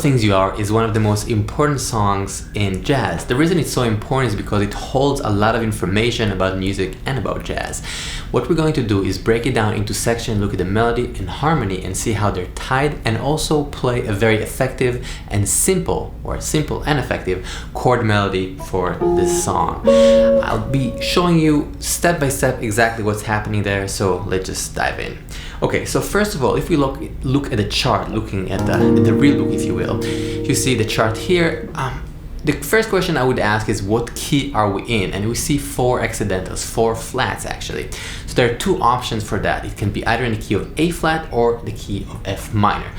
Things You Are is one of the most important songs in jazz. The reason it's so important is because it holds a lot of information about music and about jazz. What we're going to do is break it down into sections, look at the melody and harmony and see how they're tied, and also play a very effective and simple and effective chord melody for this song. I'll be showing you step by step exactly what's happening there, so let's just dive in. Okay, so first of all, if we look at the chart, looking at the real book, if you will, you see the chart here. The first question I would ask is, what key are we in? And we see 4 accidentals, 4 flats actually. So there are 2 options for that. It can be either in the key of A flat or the key of F minor.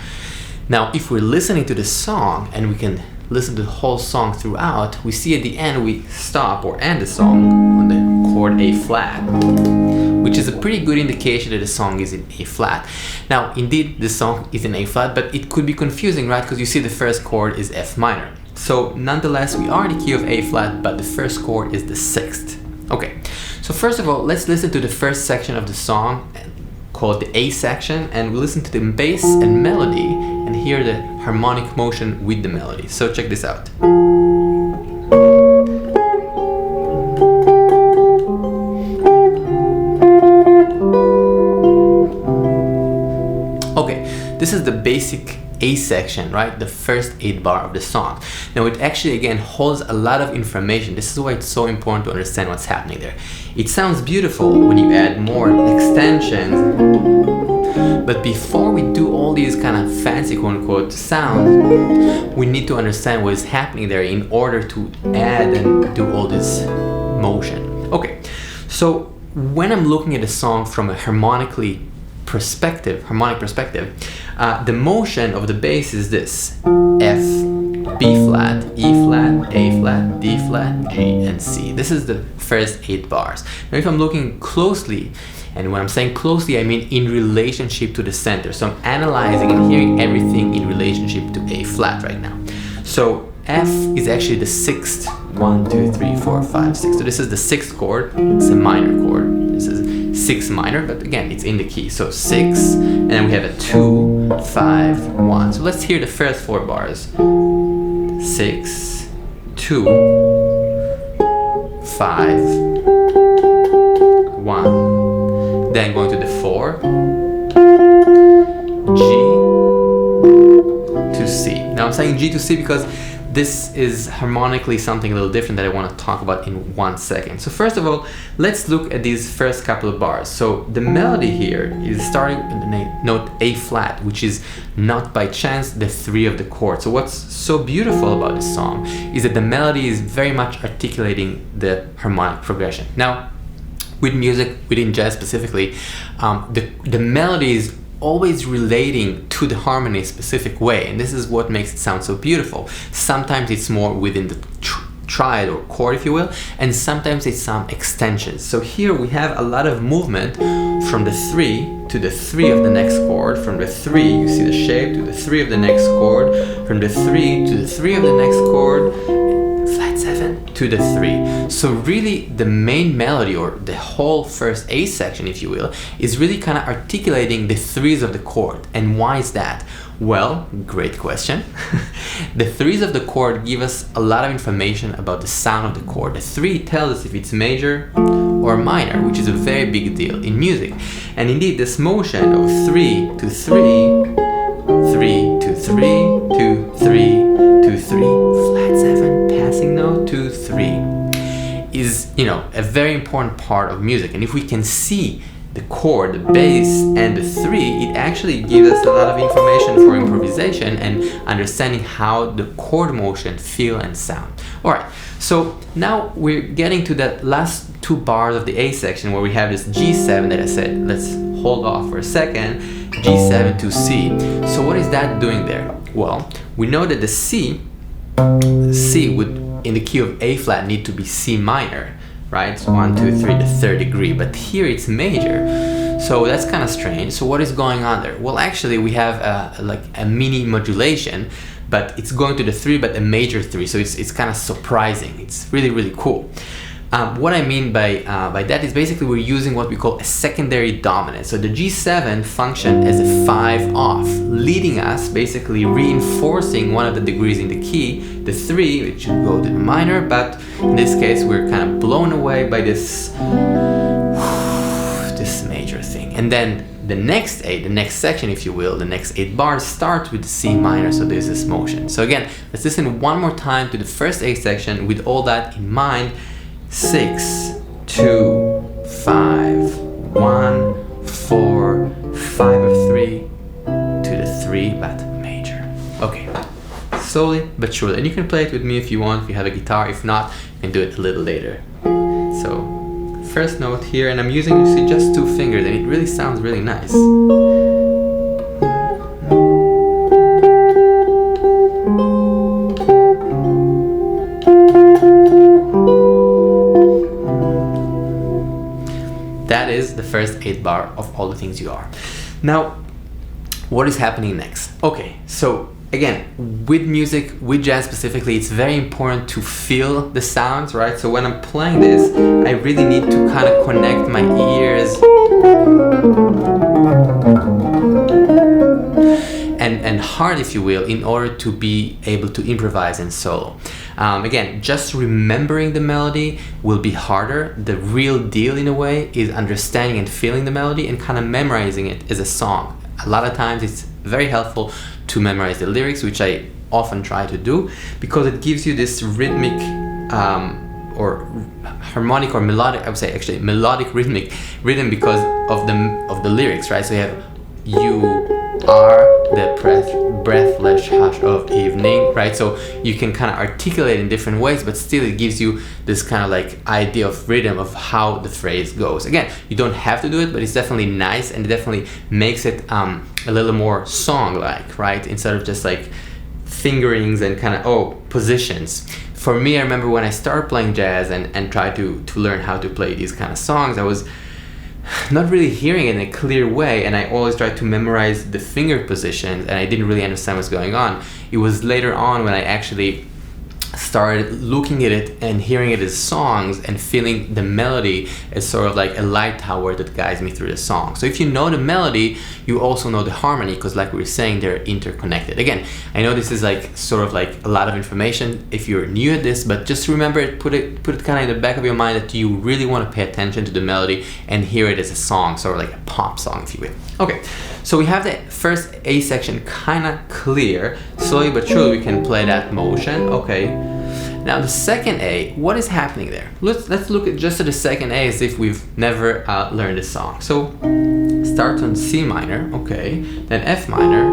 Now, if we're listening to the song, and we can listen to the whole song throughout, we see at the end we stop or end the song on the chord A flat, which is a pretty good indication that the song is in A flat. Now, indeed, the song is in A flat, but it could be confusing, right? Because you see the first chord is F minor. So nonetheless, we are in the key of A flat, but the first chord is the 6th. Okay, so first of all, let's listen to the first section of the song called the A section, and we listen to the bass and melody and hear the harmonic motion with the melody. So check this out. Okay, this is the basic A section, right? The first 8 bar of the song. Now it actually again holds a lot of information. This is why it's so important to understand what's happening there. It sounds beautiful when you add more extensions, but before we do all these kind of fancy quote-unquote sounds, we need to understand what is happening there in order to add and do all this motion. Okay, so when I'm looking at a song from a harmonic perspective, the motion of the bass is this: F, B flat, E flat, A flat, D flat, G, and C. This is the first 8 bars. Now if I'm looking closely, and when I'm saying closely, I mean in relationship to the center. So I'm analyzing and hearing everything in relationship to A flat right now. So F is actually the 6th. 1, 2, 3, 4, 5, 6. So this is the 6th chord. It's a minor chord. This is 6 minor, but again, it's in the key. So 6, and then we have a 2, 5, 1. So let's hear the first 4 bars. 6, 2, 5, 1. Then going to the 4, G to C. Now I'm saying G to C because this is harmonically something a little different that I want to talk about in 1 second. So first of all, let's look at these first couple of bars. So the melody here is starting with the note A flat, which is not by chance the 3 of the chord. So what's so beautiful about this song is that the melody is very much articulating the harmonic progression. Now, with music, within jazz specifically, the melody is always relating to the harmony a specific way, and this is what makes it sound so beautiful. Sometimes it's more within the triad or chord, if you will, and sometimes it's some extensions. So here we have a lot of movement from the 3 to the 3 of the next chord, from the 3, you see the shape, to the 3 of the next chord, from the 3 to the 3 of the next chord, flat 7 to the 3. So really the main melody, or the whole first A section, if you will, is really kind of articulating the 3s of the chord. And why is that? Well, great question. The 3s of the chord give us a lot of information about the sound of the chord. The 3 tells us if it's major or minor, which is a very big deal in music. And indeed, this motion of 3 to 3, 3 to 3 to 3 to 3, flat 7, passing note to 3, is, you know, a very important part of music. And if we can see the chord, the bass, and the 3, it actually gives us a lot of information for improvisation and understanding how the chord motion feel and sound. Alright, so now we're getting to that last 2 bars of the A section where we have this G7 that I said, let's hold off for a second, G7 to C. So what is that doing there? Well, we know that the C would, in the key of A flat, need to be C minor, right? So 1, 2, 3, the 3rd degree, but here it's major. So that's kind of strange. So what is going on there? Well, actually we have like a mini modulation, but it's going to the 3, but a major 3. So it's kind of surprising. It's really, really cool. What I mean by that is basically we're using what we call a secondary dominant. So the G7 function as a 5 off, leading us, basically reinforcing one of the degrees in the key, the 3, which should go to the minor, but in this case we're kind of blown away by this major thing. And then the next 8, the next section, if you will, the next 8 bars start with the C minor, so there's this motion. So again, let's listen one more time to the first A section with all that in mind. 6, 2, 5, 1, 4, 5 of 3 to the 3, but major. Okay, slowly but surely. And you can play it with me if you want, if you have a guitar. If not, you can do it a little later. So, first note here, and I'm using, you see, just 2 fingers, and it really sounds really nice. That is the first 8 bar of All the Things You Are. Now, what is happening next? Okay, so again, with music, with jazz specifically, it's very important to feel the sounds, right? So when I'm playing this, I really need to kind of connect my ears and heart, if you will, in order to be able to improvise and solo. Again, just remembering the melody will be harder. The real deal, in a way, is understanding and feeling the melody and kind of memorizing it as a song. A lot of times it's very helpful to memorize the lyrics, which I often try to do, because it gives you this rhythmic or harmonic or melodic, I would say actually melodic rhythm because of the lyrics, right? So you have you are the breathless hush of evening, right? So you can kind of articulate in different ways, but still it gives you this kind of like idea of rhythm of how the phrase goes. Again, you don't have to do it, but it's definitely nice, and it definitely makes it a little more song-like, right? Instead of just like fingerings and kind of positions. For me, I remember when I started playing jazz and tried to learn how to play these kind of songs, I was not really hearing it in a clear way, and I always tried to memorize the finger positions, and I didn't really understand what's going on. It was later on when I actually started looking at it and hearing it as songs and feeling the melody as sort of like a light tower that guides me through the song. So if you know the melody, you also know the harmony, because like we were saying, they're interconnected. Again, I know this is like sort of like a lot of information if you're new at this, but just remember it, put it kind of in the back of your mind that you really want to pay attention to the melody and hear it as a song, sort of like a pop song, if you will. Okay, so we have the first A section kind of clear. Slowly but surely we can play that motion. Okay, now the second A, what is happening there? Let's look at just at the second A as if we've never learned this song. So start on C minor, okay, then F minor,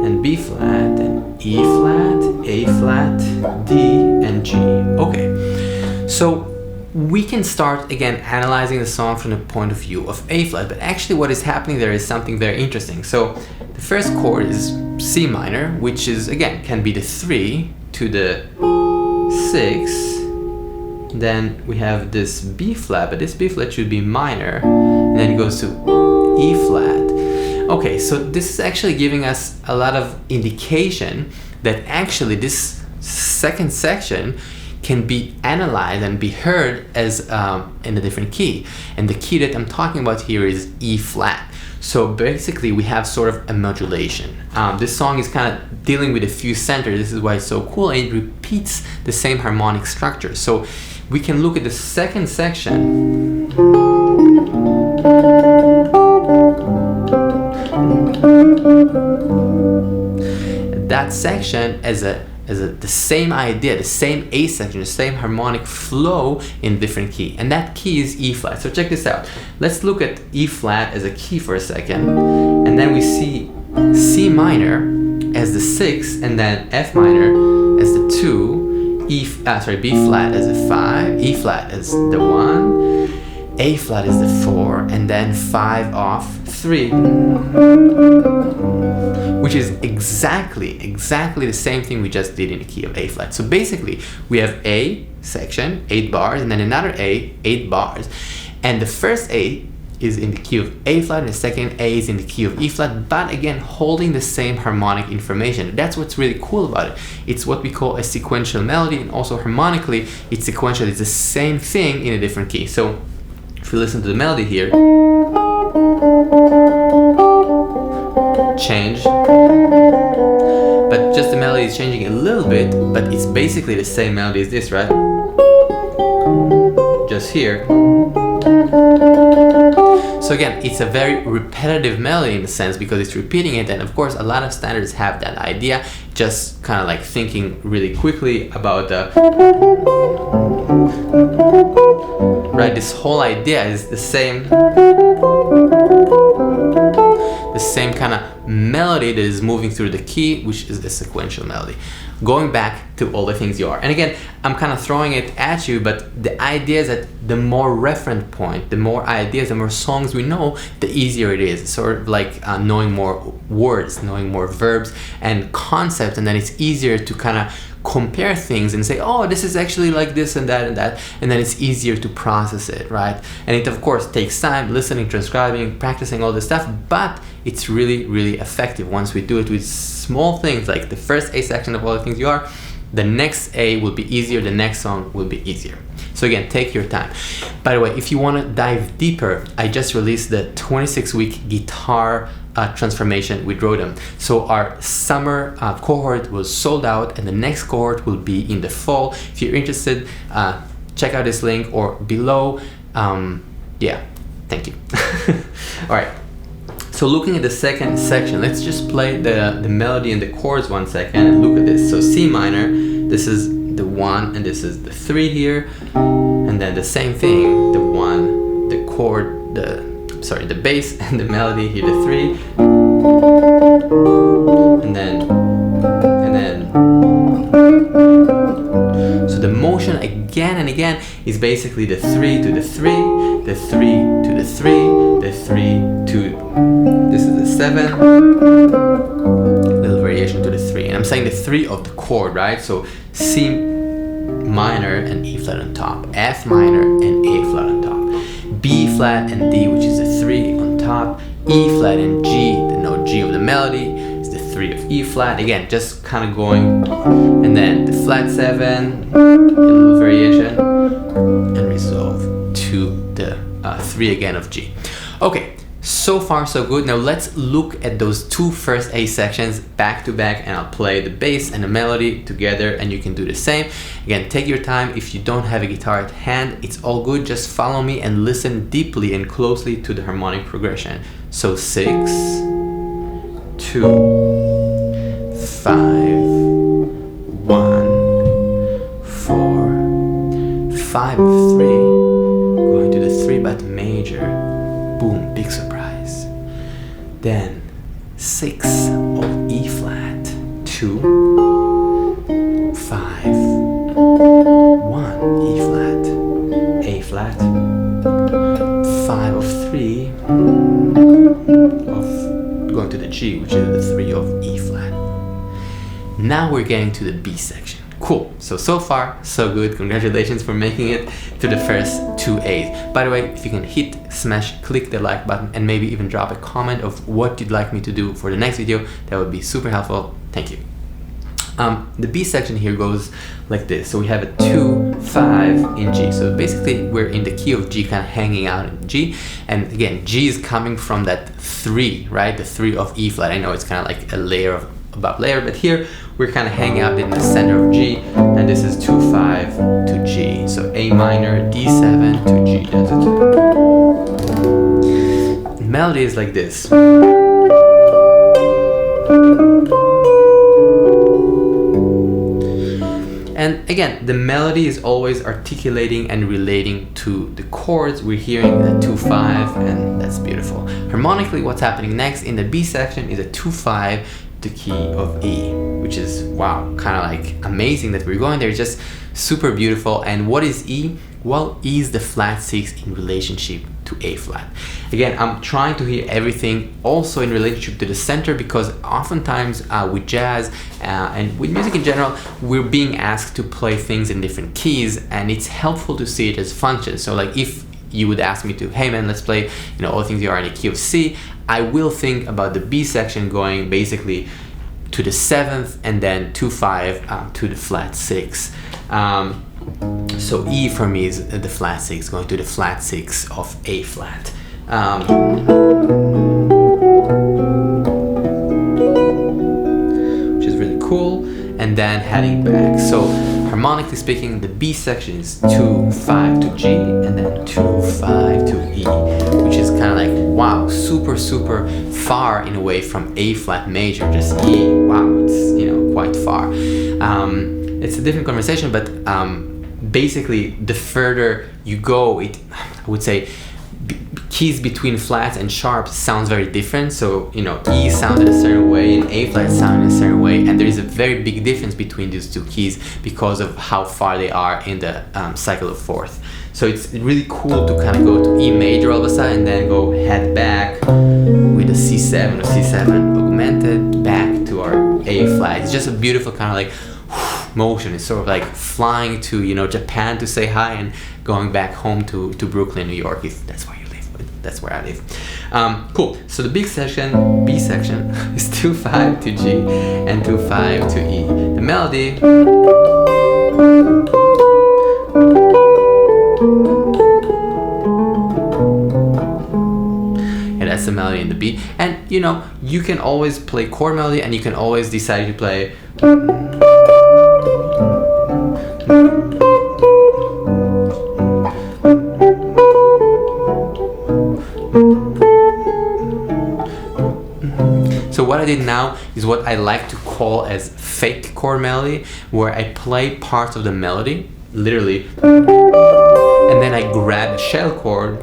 and B flat, then E flat, A flat, D, and G. Okay, so we can start again analyzing the song from the point of view of A flat, but actually what is happening there is something very interesting. So the first chord is C minor, which is again can be the 3 to the 6. Then we have this B flat, but this B flat should be minor, and then it goes to E flat. Okay, so this is actually giving us a lot of indication that actually this second section can be analyzed and be heard as in a different key. And the key that I'm talking about here is E flat. So basically we have sort of a modulation. This song is kind of dealing with a few centers. This is why it's so cool, and it repeats the same harmonic structure. So we can look at the second section. That section as the same idea, the same A section, the same harmonic flow in different key, and that key is E flat. So check this out. Let's look at E flat as a key for a second, and then we see C minor as the 6, and then F minor as the 2, B flat as the 5, E flat as the 1, A flat is the 4, and then 5 off 3. Which is exactly the same thing we just did in the key of A flat. So basically, we have A section, 8 bars, and then another A, 8 bars. And the first A is in the key of A flat and the second A is in the key of E flat, but again holding the same harmonic information. That's what's really cool about it. It's what we call a sequential melody, and also harmonically it's sequential. It's the same thing in a different key. So if you listen to the melody here, change, but just the melody is changing a little bit, but it's basically the same melody as this, right? Just here. So again, it's a very repetitive melody in a sense because it's repeating it, and of course a lot of standards have that idea, just kind of like thinking really quickly about the right. This whole idea is the same kind of melody that is moving through the key, which is a sequential melody, going back to all the things you are. And again, I'm kind of throwing it at you, but the idea is that the more reference point, the more ideas, the more songs we know, the easier it is. It's sort of like knowing more words, knowing more verbs and concepts, and then it's easier to kind of compare things and say, oh, this is actually like this and that and that, and then it's easier to process it, right? And it of course takes time, listening, transcribing, practicing all this stuff, but it's really, really effective once we do it with small things like the first A section of all the things you are. The next A will be easier, the next song will be easier. So again, take your time. By the way, if you want to dive deeper, I just released the 26-week guitar transformation with Rotem. So our summer cohort was sold out, and the next cohort will be in the fall. If you're interested, check out this link or below. Yeah, thank you. All right. So looking at the second section, let's just play the melody and the chords 1 second and look at this. So C minor, this is the 1 and this is the 3 here, and then the same thing, the 1, the chord, the bass and the melody here, the 3, and then so the motion again and again is basically the 3 to the 3, the 3 to the 3, the 3 to, this is the 7, little variation to the 3, and I'm saying the 3 of the chord, right? So C minor and E flat on top, F minor and A flat on top, B flat and D, which is the 3 on top, E flat and G, the note G of the melody, is the 3 of E flat. Again, just kind of going, and then the flat 7, a little variation, and resolve to the 3 again of G. Okay, so far so good. Now let's look at those two first A sections back to back, and I'll play the bass and the melody together, and you can do the same. Again, take your time. If you don't have a guitar at hand, it's all good. Just follow me and listen deeply and closely to the harmonic progression. So 6, 2, 5, 1, 4, 5 of 3, going to the 3 but major, boom, big surprise. Then 6 of E flat, 2, 5, 1, E flat, A flat, 5 of 3, of going to the G, which is the 3 of E flat. Now we're getting to the B section. Cool. So far, so good. Congratulations for making it to the first 2 A's. By the way, if you can click the like button, and maybe even drop a comment of what you'd like me to do for the next video, that would be super helpful. Thank you. The B section here goes like this. So we have a 2, 5 in G. So basically we're in the key of G, kind of hanging out in G. And again, G is coming from that 3, right? The 3 of E flat. I know it's kind of like a layer above layer, but here we're kind of hanging out in the center of G, and this is 2, 5 to G. So A minor, D7 to G. That's it. Melody is like this. And again, the melody is always articulating and relating to the chords. We're hearing the 2, 5, and that's beautiful. Harmonically, what's happening next in the B section is a 2, 5 to key of E, which is, wow, kind of like amazing that we're going there. It's just super beautiful. And what is E? Well, E is the flat 6 in relationship to A flat. Again, I'm trying to hear everything also in relationship to the center, because oftentimes with jazz and with music in general, we're being asked to play things in different keys, and it's helpful to see it as functions. So like if you would ask me to, hey man, let's play, you know, All Things You Are in the key of C, I will think about the B section going basically to the 7th and then 2-5 to the flat 6. So E for me is the flat 6, going to the flat 6 of A flat. Which is really cool. And then heading back. So harmonically speaking, the B section is 2-5 to G and then 2-5 to E, which is kind of like, wow, super far in a way from A flat major, just E. Wow, it's, you know, quite far. It's a different conversation, but basically the further you go, I would say keys between flats and sharps sounds very different. So, you know, E sounded a certain way and A flat sounded a certain way, and there is a very big difference between these two keys because of how far they are in the cycle of fourth. So it's really cool to kind of go to E major all of a sudden and then go head back with a C7 or C7 augmented back to our A flat. It's just a beautiful kind of like motion. It's sort of like flying to, you know, Japan to say hi and going back home to Brooklyn, New York, if that's where you live. But that's where I live. Cool. So the big section, B section, is 2-5 to G and 2-5 to E. The melody that's the melody in the B. And you know, you can always play chord melody and you can always decide to play So what I did now is what I like to call as fake chord melody, where I play parts of the melody, literally, and then I grab a shell chord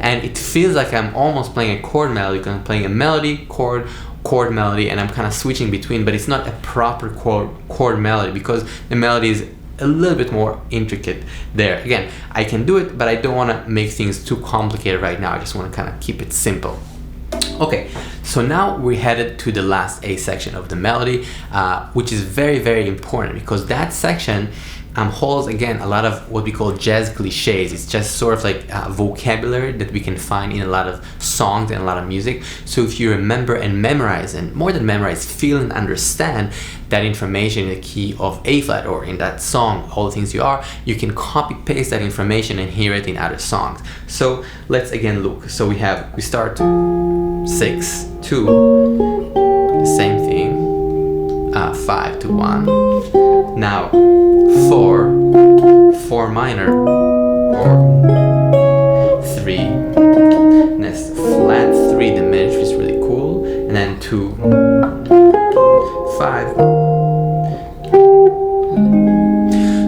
and it feels like I'm almost playing a chord melody because I'm playing a melody, chord melody, and I'm kind of switching between, but it's not a proper chord melody because the melody is a little bit more intricate there. Again, I can do it, but I don't want to make things too complicated right now. I just want to kind of keep it simple. Okay, so now we're headed to the last A section of the melody, which is very important because that section holds, again, a lot of what we call jazz cliches. It's just sort of like vocabulary that we can find in a lot of songs and a lot of music. So if you remember and memorize, and more than memorize, feel and understand that information in the key of A flat or in that song, All the Things You Are, you can copy paste that information and hear it in other songs. So let's again look. So we start 6, 2, the same thing, 5 to 1. Now 4 minor or 3, and that's flat 3 diminished, which is really cool, and then 2, 5.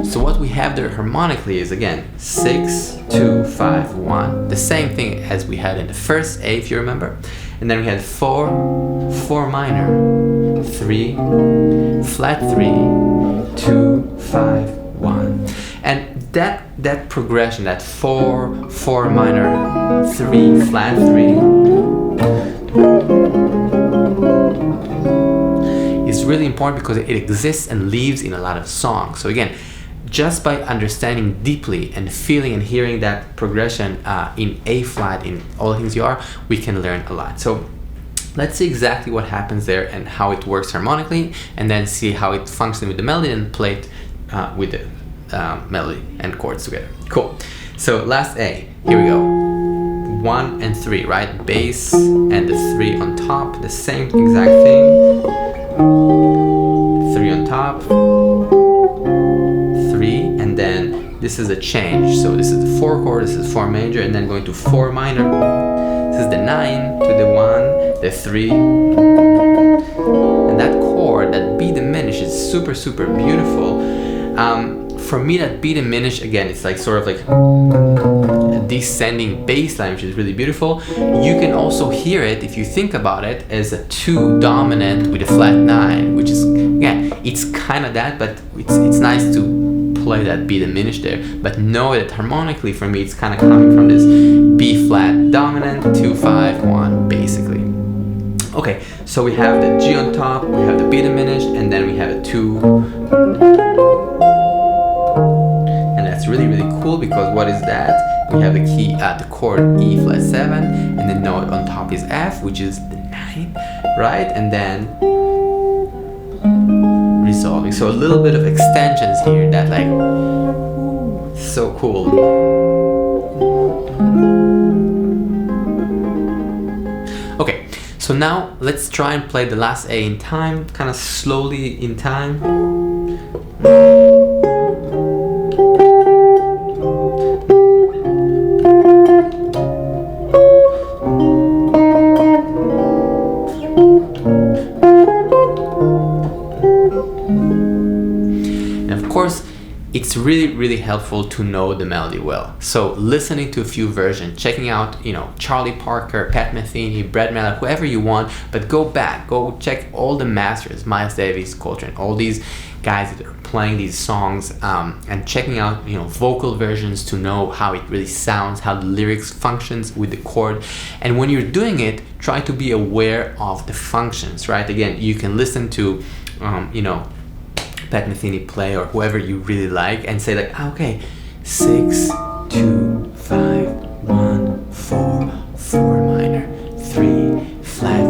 So what we have there harmonically is again 6, 2, 5, 1, the same thing as we had in the first A, if you remember, and then we had 4 minor, 3, flat 3, 2, 5, 1, and that progression, that 4 minor, 3, flat 3, is really important because it exists and lives in a lot of songs. So again, just by understanding deeply and feeling and hearing that progression in A flat in All the Things You Are, we can learn a lot. So let's see exactly what happens there and how it works harmonically, and then see how it functions with the melody and play it with the melody and chords together. Cool. So last A, here we go. 1 and 3, right? Bass and the 3 on top, the same exact thing. 3 on top, 3, and then this is a change. So this is the 4 chord, this is 4 major, and then going to 4 minor. This is the 9 to the 1, the 3, and that chord, that B diminished, is super beautiful. For me, that B diminished, again, it's like sort of like a descending bass line, which is really beautiful. You can also hear it, if you think about it, as a 2 dominant with a flat 9, which is, again, it's kind of that, but it's nice to play that B diminished there. But know that harmonically, for me, it's kind of coming from this B flat dominant, 2, 5, 1, basically. Okay, so we have the G on top, we have the B diminished, and then we have a 2. And that's really, really cool because what is that? We have the key at the chord E flat 7, and the note on top is F, which is the 9, right? And then resolving. So a little bit of extensions here that like, so cool. Okay, so now let's try and play the last A in time, kind of slowly in time. And of course, it's really, really helpful to know the melody well. So listening to a few versions, checking out, you know, Charlie Parker, Pat Metheny, Brad Miller, whoever you want, but go back, go check all the masters, Miles Davis, Coltrane, all these guys that are playing these songs, and checking out, you know, vocal versions to know how it really sounds, how the lyrics functions with the chord. And when you're doing it, try to be aware of the functions, right? Again, you can listen to, you know, Pat Metheny play or whoever you really like and say like, okay, 6, 2, 5, 1, 4, 4 minor, 3, flat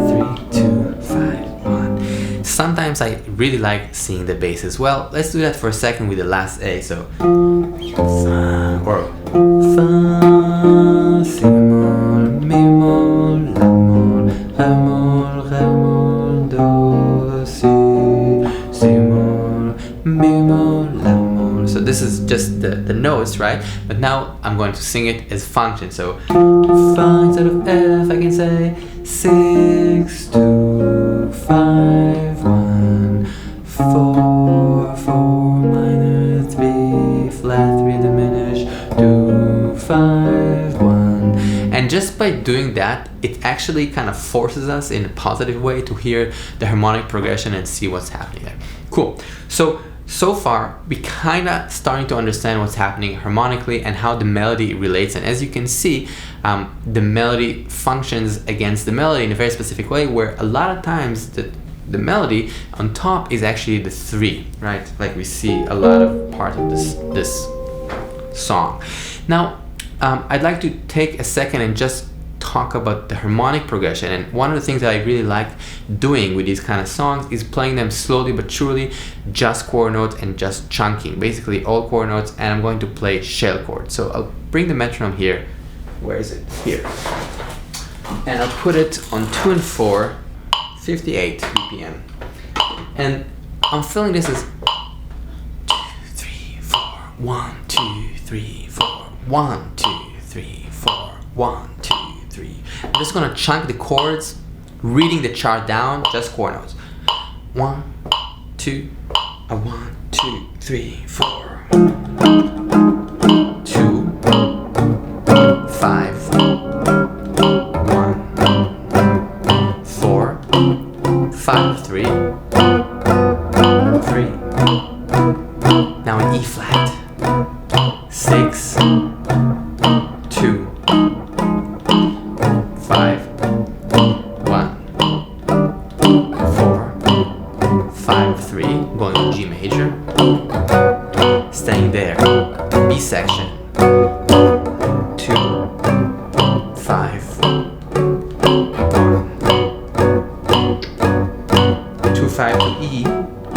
3, 2, 5, 1. Sometimes I really like seeing the bass as well. Let's do that for a second with the last A. So, fa, or fa, si bemol, mi bemol, la bemol, re bemol, re bemol, do, si bemol, mi bemol, la bemol. So this is just the notes, right? But now I'm going to sing it as function. So fa instead of F, I can say 6, 2, 5, 1, 4, 4 minor, 3, flat 3 diminished, 2, 5, 1. And just by doing that, it actually kind of forces us in a positive way to hear the harmonic progression and see what's happening there. Cool. So far, we kind of starting to understand what's happening harmonically and how the melody relates. And as you can see, the melody functions against the melody in a very specific way, where a lot of times the melody on top is actually the 3, right? Like we see a lot of part of this song. Now, I'd like to take a second and just talk about the harmonic progression. And one of the things that I really like doing with these kind of songs is playing them slowly but surely, just chord notes and just chunking, basically all chord notes, and I'm going to play shell chords. So I'll bring the metronome here. Where is it? Here. And I'll put it on 2 and 4, 58 BPM. And I'm feeling this as 2, 3, 4, 1, 2, 3, 4, 1, 2, 3, 4, 1, 2, 3. I'm just gonna chunk the chords, reading the chart down, just chord notes. 1, 2, 1, 2, 3, 4. 2, 5, 1, 4, 5, 3, 3. Now in E flat. 6, 2, 5, 1, 4, 5, 3, going to G major, staying there, B section, 2, 5, 2, 5 to E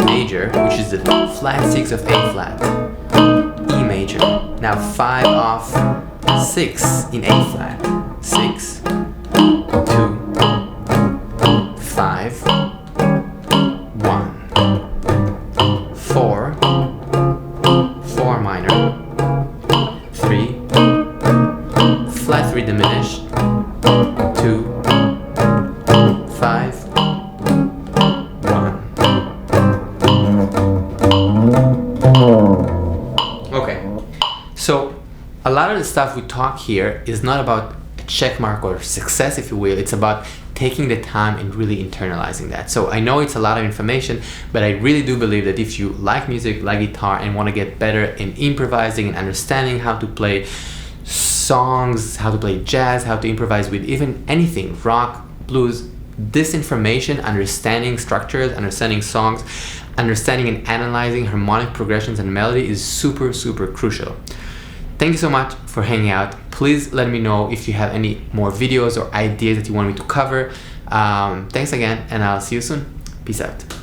major, which is the flat 6 of A flat, E major, now 5 off 6 in A flat, 6, 2, 5, 1, 4, 4 minor, 3, flat 3 diminished, 2, 5, 1. Okay, so a lot of the stuff we talk here is not about a check mark or success, if you will. It's about taking the time and really internalizing that. So I know it's a lot of information, but I really do believe that if you like music, like guitar, and want to get better in improvising and understanding how to play songs, how to play jazz, how to improvise with even anything, rock, blues, this information, understanding structures, understanding songs, understanding and analyzing harmonic progressions and melody is super, super crucial. Thank you so much for hanging out. Please let me know if you have any more videos or ideas that you want me to cover. Thanks again, and I'll see you soon. Peace out.